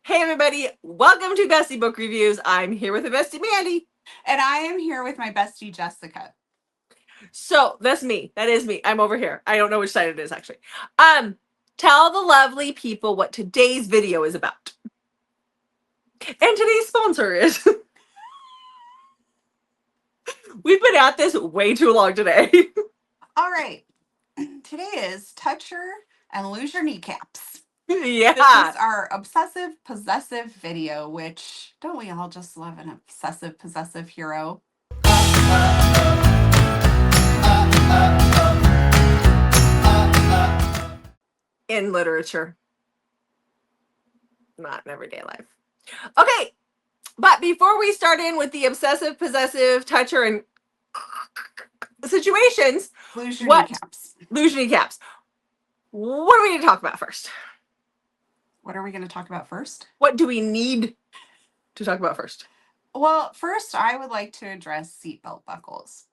Hey everybody, welcome to Bestie Book Reviews. I'm here with the bestie Mandy. And I am here with my bestie Jessica. So that's me. That is me. I'm over here. I don't know which side it is actually. Tell the lovely people what today's video is about. And today's sponsor is we've been at this way too long today. All right. Today is Touch Her and Lose Your Kneecaps. Yeah. This is our obsessive possessive video, which don't we all just love an obsessive possessive hero? In literature. Not in everyday life. Okay. But before we start in with the obsessive possessive toucher and situations, Lose your kneecaps. Lose your kneecaps. What are we going to talk about first? What are we going to talk about first? What do we need to talk about first? Well, first, I would like to address seatbelt buckles.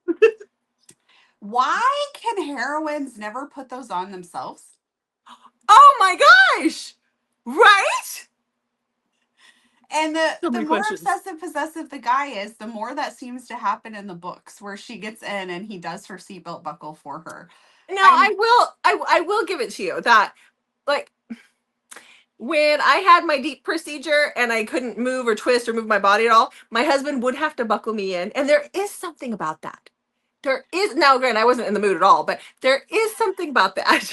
Why can heroines never put those on themselves? Oh my gosh! Right? And the more obsessive possessive the guy is, the more that seems to happen in the books where she gets in and he does her seatbelt buckle for her. Now I will give it to you that, like, when I had my deep procedure and I couldn't move or twist or move my body at all, my husband would have to buckle me in. And there is something about that. There is, now granted, I wasn't in the mood at all, but there is something about that.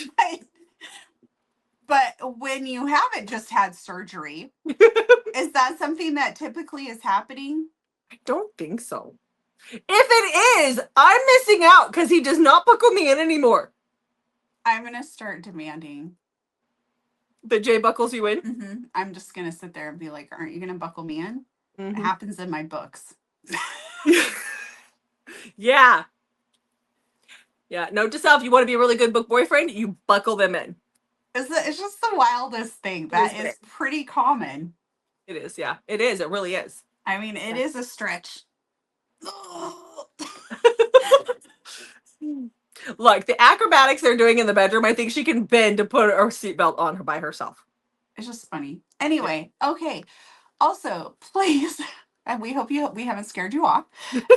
But when you haven't just had surgery, is that something that typically is happening? I don't think so. If it is, I'm missing out because he does not buckle me in anymore. I'm going to start demanding. That Jay buckles you in? Mm-hmm. I'm just going to sit there and be like, aren't you going to buckle me in? Mm-hmm. It happens in my books. Yeah. Yeah. Note to self, you want to be a really good book boyfriend, you buckle them in. It's just the wildest thing. That is pretty common. It is, yeah. It is. It really is. I mean, it is a stretch. Look, the acrobatics they're doing in the bedroom, I think she can bend to put her seatbelt on her by herself. It's just funny. Anyway, okay. Also, please, and we hope we haven't scared you off.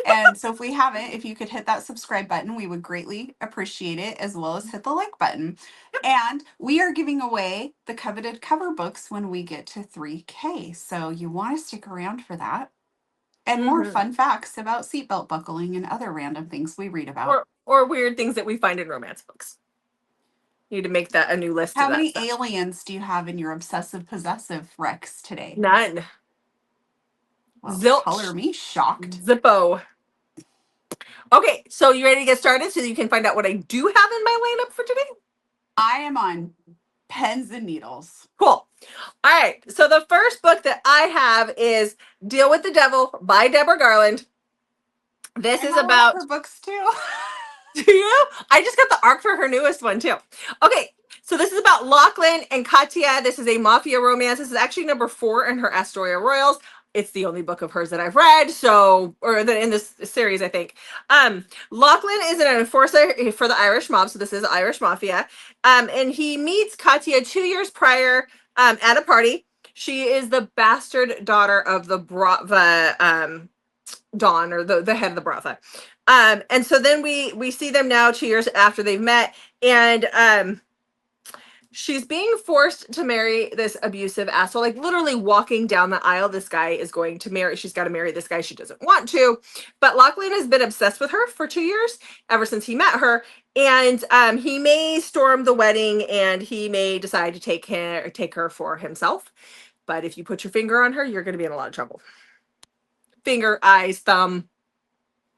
And so if we haven't, if you could hit that subscribe button, we would greatly appreciate it, as well as hit the like button. And we are giving away the coveted cover books when we get to 3K. So you want to stick around for that. And more fun facts about seatbelt buckling and other random things we read about. Or weird things that we find in romance books. You need to make that a new list. How many aliens do you have in your obsessive possessive Rex today? None. Well, zilch. Color me shocked. Zippo. Okay, so you ready to get started so you can find out what I do have in my lineup for today? I am on pens and needles. Cool. All right, so the first book that I have is Deal with the Devil by Deborah Garland. This is about her books too. Do you? I just got the arc for her newest one too. Okay, so this is about Lachlan and Katya. This is a mafia romance. This is actually number 4 in her Astoria Royals. It's the only book of hers that I've read, in this series, I think. Lachlan is an enforcer for the Irish mob, so this is Irish Mafia. And he meets Katya 2 years prior at a party. She is the bastard daughter of the Don, or the head of the Bratha. And so then we see them now 2 years after they've met, and she's being forced to marry this abusive asshole, like literally walking down the aisle. This guy is going to marry, she's got to marry this guy she doesn't want to, but Lachlan has been obsessed with her for 2 years, ever since he met her, and he may storm the wedding, and he may decide to take her for himself, but if you put your finger on her, you're going to be in a lot of trouble. Finger, eyes, thumb.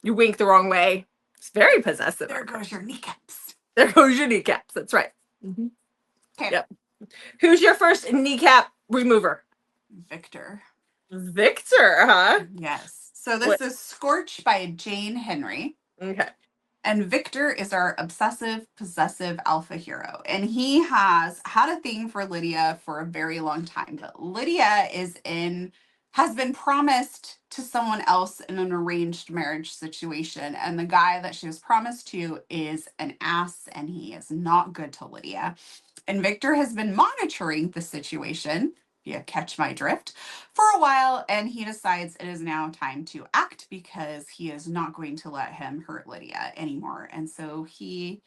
You wink the wrong way. It's very possessive. There goes your kneecaps. There goes your kneecaps. That's right. Mm-hmm. Okay. Yep. Who's your first kneecap remover? Victor. Victor, huh? Yes. So this is Scorch by Jane Henry. Okay. And Victor is our obsessive possessive alpha hero. And he has had a thing for Lydia for a very long time. But Lydia has been promised to someone else in an arranged marriage situation. And the guy that she was promised to is an ass, and he is not good to Lydia. And Victor has been monitoring the situation you catch my drift, for a while, and he decides it is now time to act because he is not going to let him hurt Lydia anymore. And so he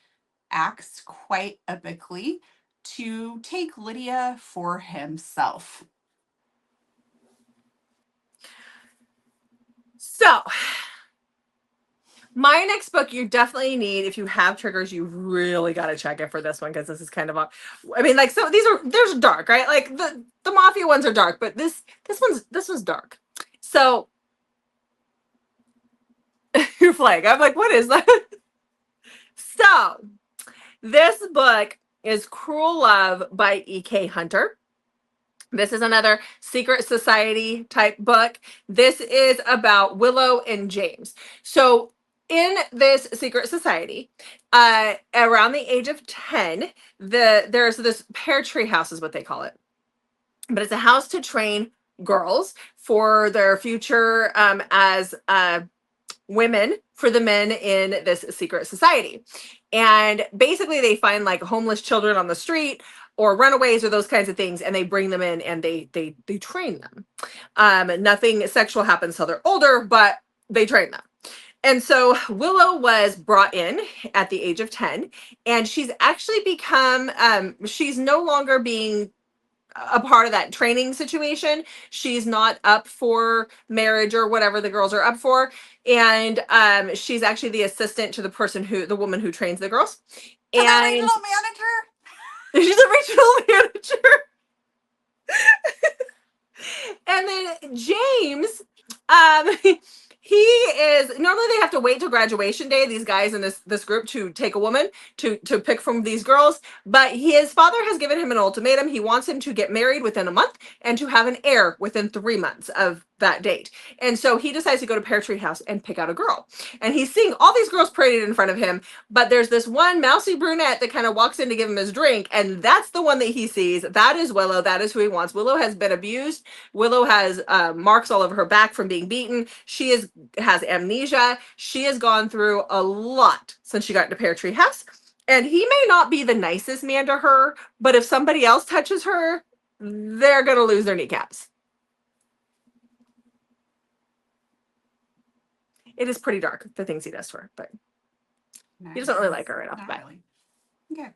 acts quite epically to take Lydia for himself. So, my next book, you definitely need, if you have triggers, you really got to check it for this one, because this is kind of I mean, like, so there's dark, right? Like the Mafia ones are dark, but this one's dark. So you're flag. I'm like, what is that? So this book is Cruel Love by E.K. Hunter. This is another secret society type book. This is about Willow and James. So in this secret society, around the age of 10, there's this pear tree house is what they call it. But it's a house to train girls for their future as women for the men in this secret society. And basically they find like homeless children on the street or runaways or those kinds of things, and they bring them in and they train them. Nothing sexual happens till they're older, but they train them. And so Willow was brought in at the age of 10, and she's actually become she's no longer being a part of that training situation. She's not up for marriage or whatever the girls are up for. And she's actually the assistant to the woman who trains the girls. And a And regional manager. she's a regional manager. And then James, he is normally they have to wait till graduation day, these guys in this group, to take a woman to pick from these girls. But his father has given him an ultimatum. He wants him to get married within a month and to have an heir within 3 months of that date. And so he decides to go to Pear Tree House and pick out a girl. And he's seeing all these girls paraded in front of him, but there's this one mousy brunette that kind of walks in to give him his drink, and that's the one that he sees. That is Willow. That is who he wants. Willow has been abused. Willow has marks all over her back from being beaten. She has amnesia. She has gone through a lot since she got into Pear Tree House. And he may not be the nicest man to her, but if somebody else touches her, they're going to lose their kneecaps. It is pretty dark, the things he does to her, but Nice. he doesn't really like her right off the bat. Really. Okay.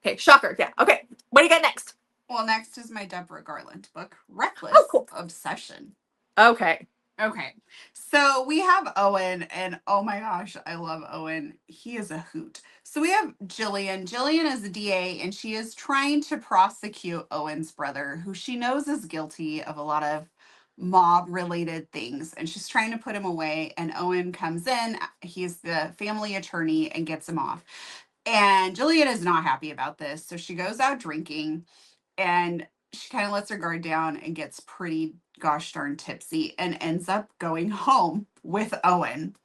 Okay, shocker. Yeah. Okay. What do you got next? Well, next is my Deborah Garland book, Reckless cool. Obsession. Okay. Okay. So we have Owen, and oh my gosh, I love Owen. He is a hoot. So we have Jillian. Jillian is a DA, and she is trying to prosecute Owen's brother, who she knows is guilty of a lot of mob-related things, and she's trying to put him away. And Owen comes in. He's the family attorney and gets him off. And Jillian is not happy about this, so she goes out drinking, and she kind of lets her guard down and gets pretty gosh darn tipsy and ends up going home with Owen.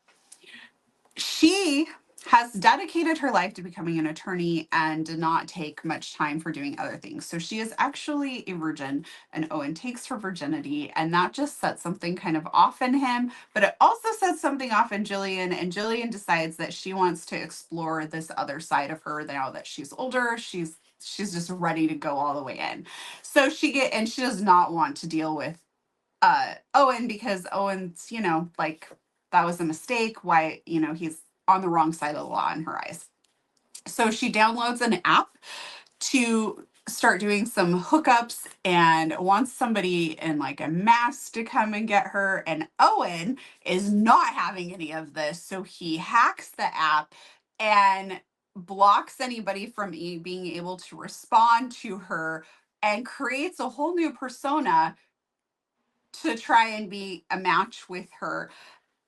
She has dedicated her life to becoming an attorney and did not take much time for doing other things. So she is actually a virgin, and Owen takes her virginity, and that just sets something kind of off in him, but it also sets something off in Jillian, and Jillian decides that she wants to explore this other side of her now that she's older. She's just ready to go all the way in. So she does not want to deal with Owen, because Owen's, like, that was a mistake. Why, he's on the wrong side of the law in her eyes. So she downloads an app to start doing some hookups and wants somebody in like a mask to come and get her. And Owen is not having any of this. So he hacks the app and blocks anybody from being able to respond to her, and creates a whole new persona to try and be a match with her.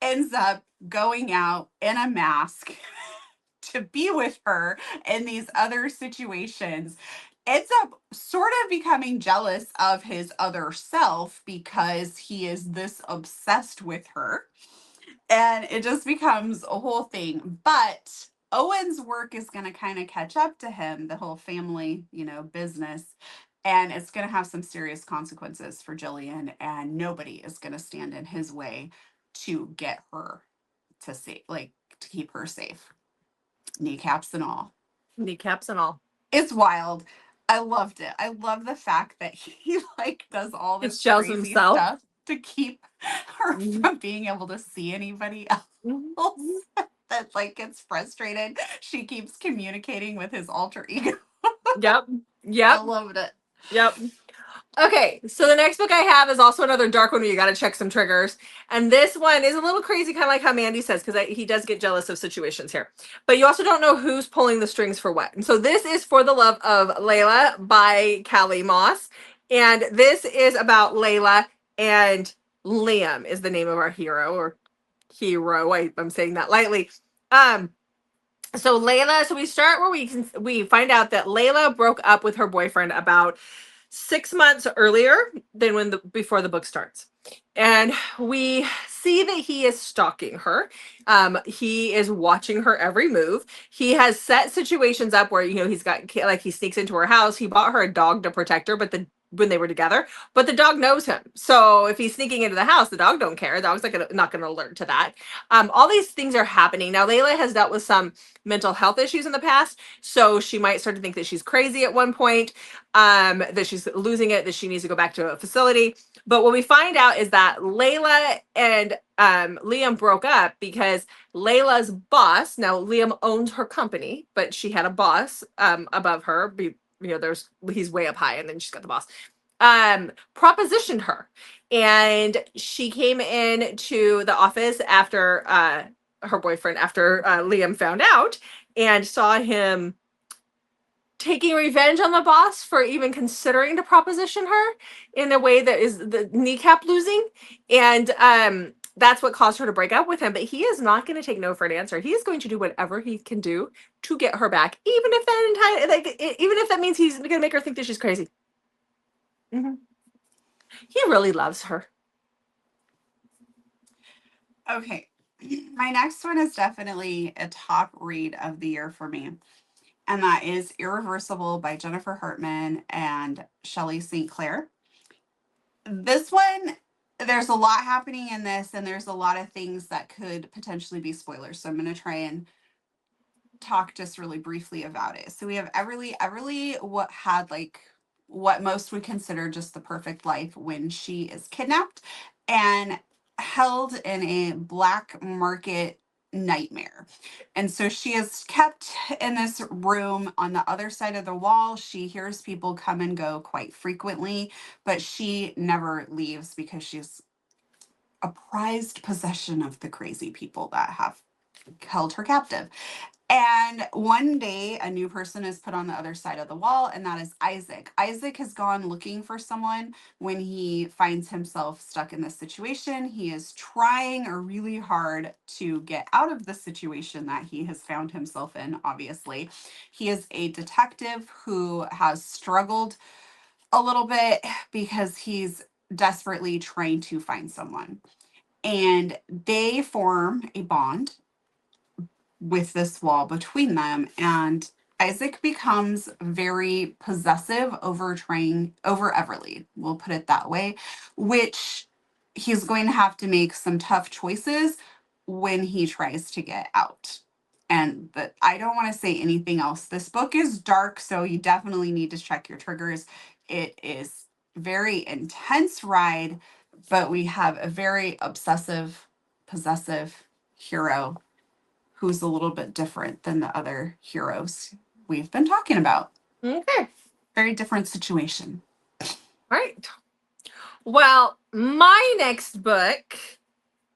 Ends up going out in a mask to be with her in these other situations. Ends up sort of becoming jealous of his other self because he is this obsessed with her. And it just becomes a whole thing. But Owen's work is going to kind of catch up to him, the whole family, business. And it's going to have some serious consequences for Jillian, and nobody is going to stand in his way to get her to to keep her safe. Kneecaps and all. Kneecaps and all. It's wild. I loved it. I love the fact that he like does all He this shells crazy himself. stuff to keep her Mhm. from being able to see anybody else. Mhm. That like gets frustrated. She keeps communicating with his alter ego. Yep. I Yep. loved it. Yep. Okay, so the next book I have is also another dark one where you got to check some triggers. And this one is a little crazy, kind of like how Mandy says, because he does get jealous of situations here. But you also don't know who's pulling the strings for what. And so this is For the Love of Layla by Callie Moss. And this is about Layla, and Liam is the name of our hero, or hero. I'm saying that lightly. So Layla, so we start where we find out that Layla broke up with her boyfriend about 6 months earlier than before the book starts. And we see that he is stalking her. He is watching her every move. He has set situations up where, he's got, like, he sneaks into her house. He bought her a dog to protect her, when they were together, but the dog knows him. So if he's sneaking into the house, the dog don't care. The dog's not gonna alert to that. All these things are happening. Now, Layla has dealt with some mental health issues in the past, so she might start to think that she's crazy at one point, that she's losing it, that she needs to go back to a facility. But what we find out is that Layla and Liam broke up because Layla's boss, now Liam owns her company, but she had a boss above her. He's way up high, and then she's got the boss. Propositioned her, and she came in to the office after her boyfriend, after Liam found out, and saw him taking revenge on the boss for even considering to proposition her in a way that is the kneecap losing. And that's what caused her to break up with him. But he is not going to take no for an answer. He is going to do whatever he can do to get her back, even if even if that means he's going to make her think that she's crazy. Mm-hmm. He really loves her. Okay. My next one is definitely a top read of the year for me. And that is Irreversible by Jennifer Hartman and Shelley St. Clair. This one, there's a lot happening in this, and there's a lot of things that could potentially be spoilers. So I'm going to try and talk just really briefly about it. So we have Everly. Everly had like what most would consider just the perfect life when she is kidnapped and held in a black market nightmare. And so she is kept in this room on the other side of the wall. She hears people come and go quite frequently, but she never leaves because she's a prized possession of the crazy people that have held her captive. And one day, a new person is put on the other side of the wall, and that is Isaac. Isaac has gone looking for someone when he finds himself stuck in this situation. He is trying really hard to get out of the situation that he has found himself in, obviously. He is a detective who has struggled a little bit because he's desperately trying to find someone. And they form a bond with this wall between them, and Isaac becomes very possessive over Everly, we'll put it that way, which he's going to have to make some tough choices when he tries to get out. And but I don't want to say anything else. This book is dark, so you definitely need to check your triggers. It is very intense ride, but we have a very obsessive, possessive hero who's a little bit different than the other heroes we've been talking about. Okay. Very different situation. All right. Well, my next book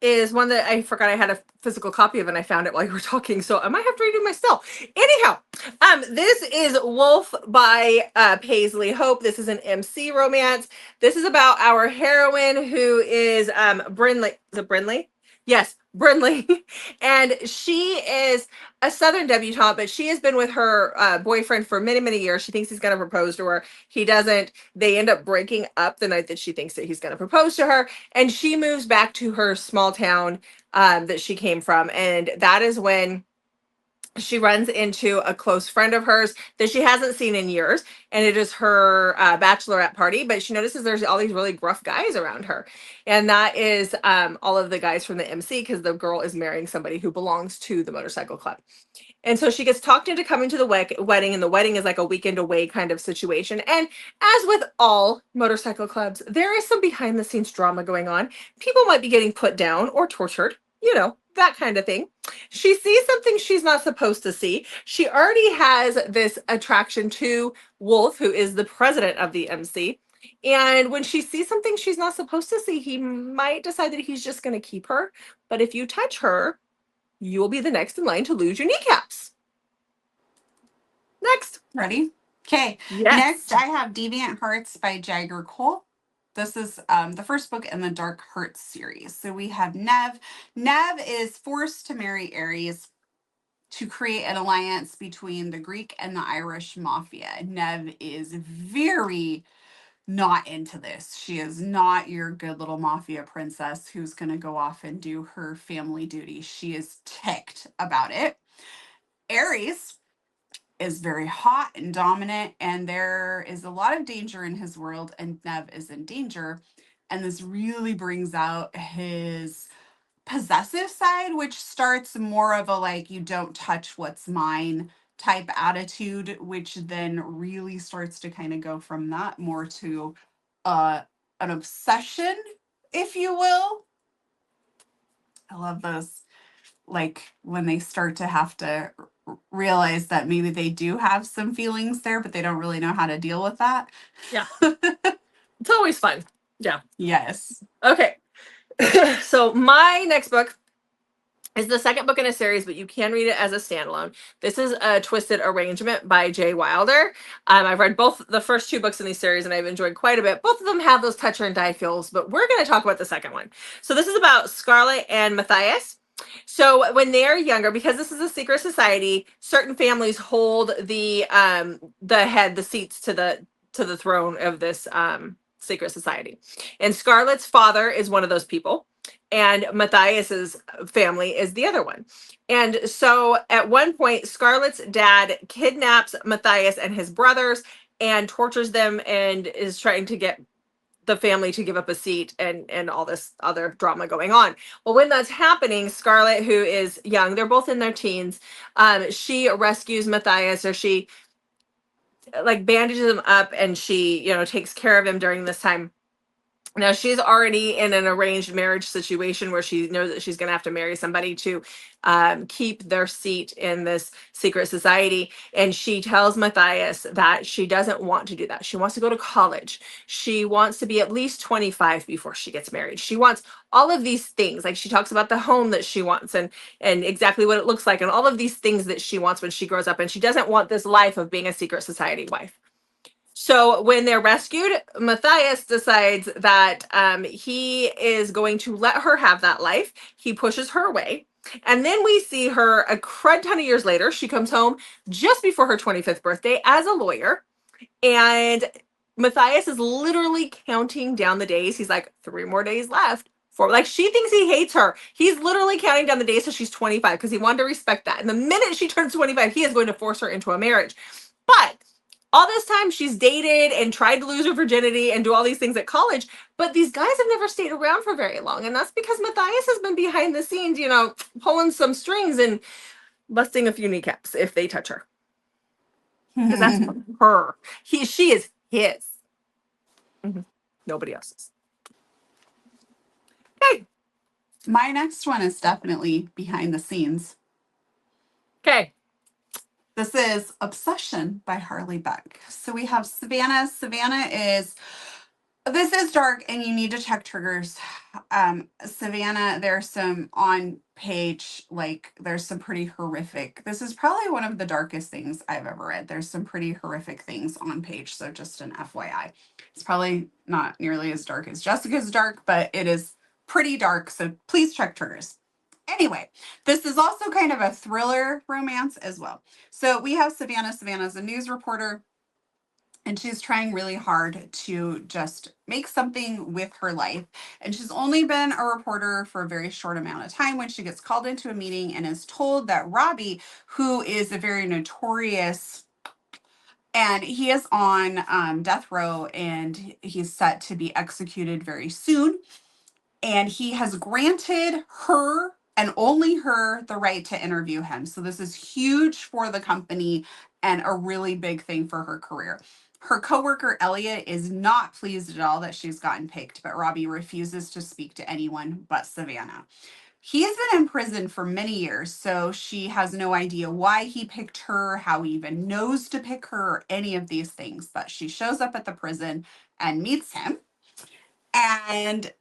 is one that I forgot I had a physical copy of, and I found it while you were talking, so I might have to read it myself. Anyhow, this is Wolf by Paisley Hope. This is an MC romance. This is about our heroine, who is Brinley. Is it Brinley? Yes, Brinley. And she is a Southern debutante, but she has been with her boyfriend for many, many years. She thinks he's going to propose to her. He doesn't. They end up breaking up the night that she thinks that he's going to propose to her. And she moves back to her small town that she came from. And that is when she runs into a close friend of hers that she hasn't seen in years, and it is her bachelorette party. But she notices there's all these really gruff guys around her, and that is all of the guys from the MC, because the girl is marrying somebody who belongs to the motorcycle club. And so she gets talked into coming to the wedding, and the wedding is like a weekend away kind of situation. And as with all motorcycle clubs, there is some behind the scenes drama going on. People might be getting put down or tortured, that kind of thing. She sees something she's not supposed to see. She already has this attraction to Wolf, who is the president of the MC. And when she sees something she's not supposed to see, he might decide that he's just going to keep her. But if you touch her, you will be the next in line to lose your kneecaps. Next. Ready? Okay. Yes. Next, I have Deviant Hearts by Jagger Cole. This is the first book in the Dark Hearts series. So we have Nev. Nev is forced to marry Ares to create an alliance between the Greek and the Irish mafia. Nev is very not into this. She is not your good little mafia princess who's going to go off and do her family duty. She is ticked about it. Ares is very hot and dominant, and there is a lot of danger in his world, and Nev is in danger. And this really brings out his possessive side, which starts more of a like, you don't touch what's mine type attitude, which then really starts to kind of go from that more to an obsession, if you will. I love those, like when they start to have to realize that maybe they do have some feelings there, but they don't really know how to deal with that. Yeah. It's always fun. Yeah. Yes. Okay. So my next book is the second book in a series, but you can read it as a standalone. This is A Twisted Arrangement by Jay Wilder. I've read both the first two books in these series, and I've enjoyed quite a bit. Both of them have those toucher and die feels, but we're going to talk about the second one. So this is about Scarlett and Matthias. So when they're younger, because this is a secret society, certain families hold the seats to the throne of this secret society. And Scarlett's father is one of those people, and Matthias's family is the other one. And so at one point, Scarlett's dad kidnaps Matthias and his brothers and tortures them, and is trying to get the family to give up a seat, and all this other drama going on. Well, when that's happening, Scarlett, who is young, they're both in their teens, she rescues Matthias, or she like bandages him up, and she, takes care of him during this time. Now, she's already in an arranged marriage situation where she knows that she's going to have to marry somebody to keep their seat in this secret society. And she tells Matthias that she doesn't want to do that. She wants to go to college. She wants to be at least 25 before she gets married. She wants all of these things. Like, she talks about the home that she wants, and exactly what it looks like, and all of these things that she wants when she grows up. And she doesn't want this life of being a secret society wife. So when they're rescued, Matthias decides that he is going to let her have that life. He pushes her away. And then we see her a crud ton of years later. She comes home just before her 25th birthday as a lawyer. And Matthias is literally counting down the days. He's like, 3 more days left. Like, she thinks he hates her. He's literally counting down the days till she's 25 because he wanted to respect that. And the minute she turns 25, he is going to force her into a marriage. But all this time, she's dated and tried to lose her virginity and do all these things at college, but these guys have never stayed around for very long. And that's because Matthias has been behind the scenes, pulling some strings and busting a few kneecaps if they touch her. Because that's her. She is his. Mm-hmm. Nobody else's. Okay. My next one is definitely behind the scenes. Okay. This is Obsession by Harley Beck. So we have Savannah. This is dark, and you need to check triggers. Savannah, there's some on page, like, there's some pretty horrific. This is probably one of the darkest things I've ever read. There's some pretty horrific things on page, so just an FYI. It's probably not nearly as dark as Jessica's dark, but it is pretty dark, so please check triggers. Anyway, this is also kind of a thriller romance as well. So we have Savannah. Savannah's a news reporter, And she's trying really hard to just make something with her life. And she's only been a reporter for a very short amount of time when she gets called into a meeting and is told that Robbie, who is a very notorious, and he is on death row and he's set to be executed very soon. And he has granted her and only her the right to interview him. So this is huge for the company and a really big thing for her career. Her coworker Elliot is not pleased at all that she's gotten picked, but Robbie refuses to speak to anyone but Savannah. He has been in prison for many years, so she has no idea why he picked her, how he even knows to pick her, or any of these things. But she shows up at the prison and meets him. And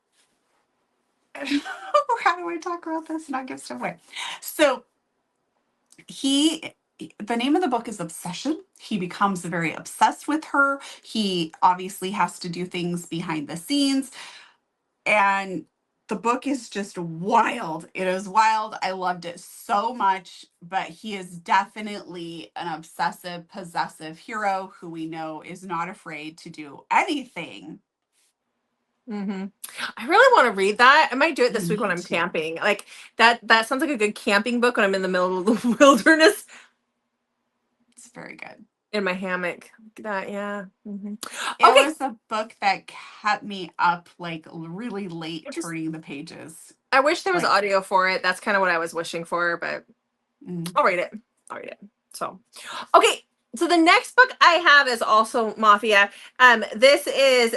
how do I talk about this and not give stuff away? So the name of the book is Obsession. He becomes very obsessed with her. He obviously has to do things behind the scenes. And the book is just wild. It is wild. I loved it so much, but he is definitely an obsessive, possessive hero who we know is not afraid to do anything. I really want to read that. I might do it this week when I'm camping. Like that sounds like a good camping book when I'm in the middle of the wilderness. It's very good. In my hammock. That, yeah. It was a book that kept me up like really late turning the pages. I wish there was audio for it. That's kind of what I was wishing for, but I'll read it. So, okay. So the next book I have is also Mafia. This is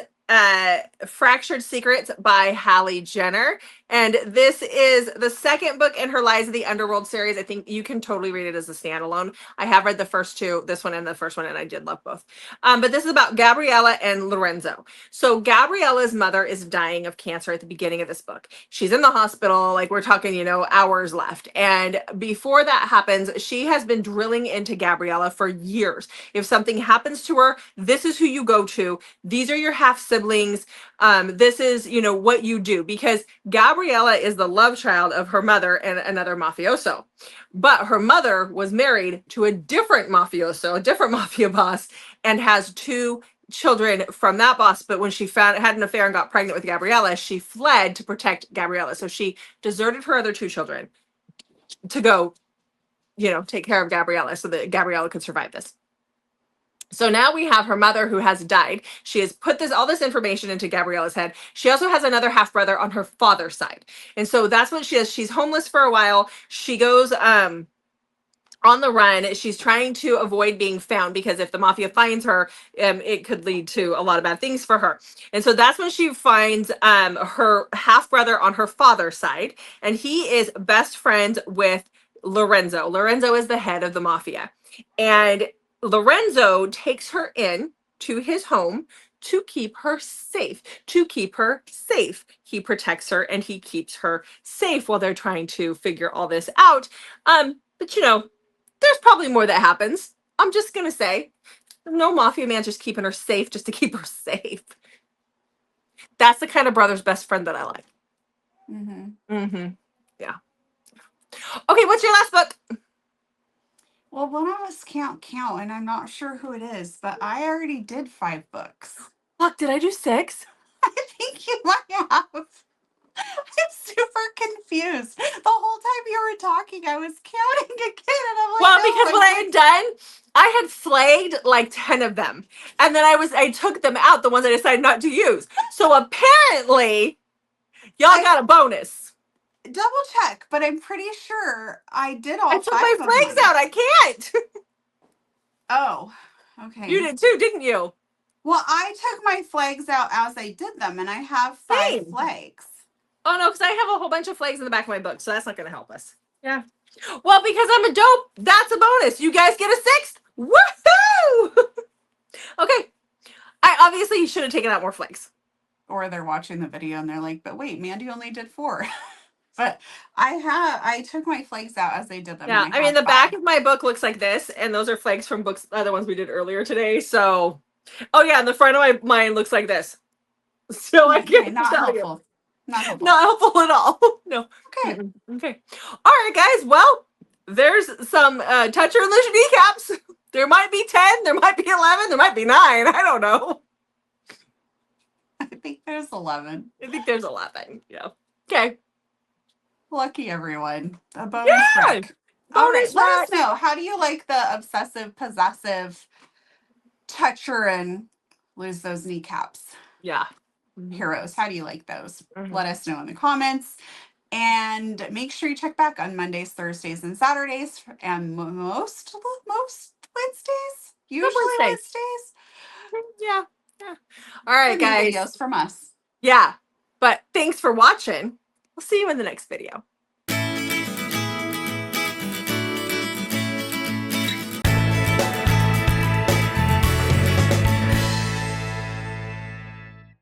Fractured Secrets by Hallie Jenner. And this is the second book in her Lies of the Underworld series. I think you can totally read it as a standalone. I have read the first two, this one and the first one, and I did love both. But this is about Gabriella and Lorenzo. So Gabriella's mother is dying of cancer at the beginning of this book. She's in the hospital, like we're talking, hours left. And before that happens, she has been drilling into Gabriella for years. If something happens to her, this is who you go to. These are your half siblings. This is, what you do, because Gabriella is the love child of her mother and another mafioso. But her mother was married to a different mafioso, a different mafia boss, and has two children from that boss. But when she had an affair and got pregnant with Gabriella, she fled to protect Gabriella. So she deserted her other two children to go, take care of Gabriella so that Gabriella could survive this. So now we have her mother who has died. She has put all this information into Gabriella's head. She also has another half brother on her father's side. And so that's what she is. She's homeless for a while. She goes on the run. She's trying to avoid being found because if the mafia finds her, it could lead to a lot of bad things for her. And so that's when she finds her half brother on her father's side. And he is best friends with Lorenzo. Lorenzo is the head of the mafia. And Lorenzo takes her in to his home to keep her safe, He protects her and he keeps her safe while they're trying to figure all this out. But there's probably more that happens. I'm just going to say, no mafia man just keeping her safe just to keep her safe. That's the kind of brother's best friend that I like. Yeah. Okay, what's your last book? Well, one of us count, and I'm not sure who it is, but I already did 5 books. Fuck, did I do 6? I think you might have. I'm super confused. The whole time you were talking, I was counting again, and I'm like, well, because what I had done, I had flagged like 10 of them, and then I took them out, the ones I decided not to use. So apparently, y'all got a bonus. Double check, but I'm pretty sure I did all 5 of them. I took my flags out. I can't. Oh, okay. You did too, didn't you? Well, I took my flags out as I did them, and I have 5 flags. Oh, no, because I have a whole bunch of flags in the back of my book, so that's not going to help us. Yeah. Well, because I'm a dope, that's a bonus. You guys get a 6th. Woohoo! Okay. I obviously should have taken out more flags. Or they're watching the video, and they're like, but wait, Mandy only did 4. But I took my flags out as they did them. Yeah, I mean, the back of my book looks like this, and those are flags from books, the ones we did earlier today. So, oh yeah, and the front of mine looks like this. So I can't not tell helpful. You. Not helpful at all. No. Okay. Okay. All right, guys. Well, there's some Touch Your Illusion kneecaps. There might be 10, there might be 11, there might be 9. I don't know. I think there's 11. I think there's 11. Yeah. Okay. Lucky everyone. A bonus Yeah. rec. All right. Bonus Let rec. us know. How do you like the obsessive, possessive, toucher, and lose those kneecaps Yeah. heroes? How do you like those? Mhm. Let us know in the comments. And make sure you check back on Mondays, Thursdays, and Saturdays, and most Wednesdays. Usually Wednesdays. Wednesdays. Yeah. Yeah. All right, For new guys. videos from us. Yeah. But thanks for watching. We'll see you in the next video.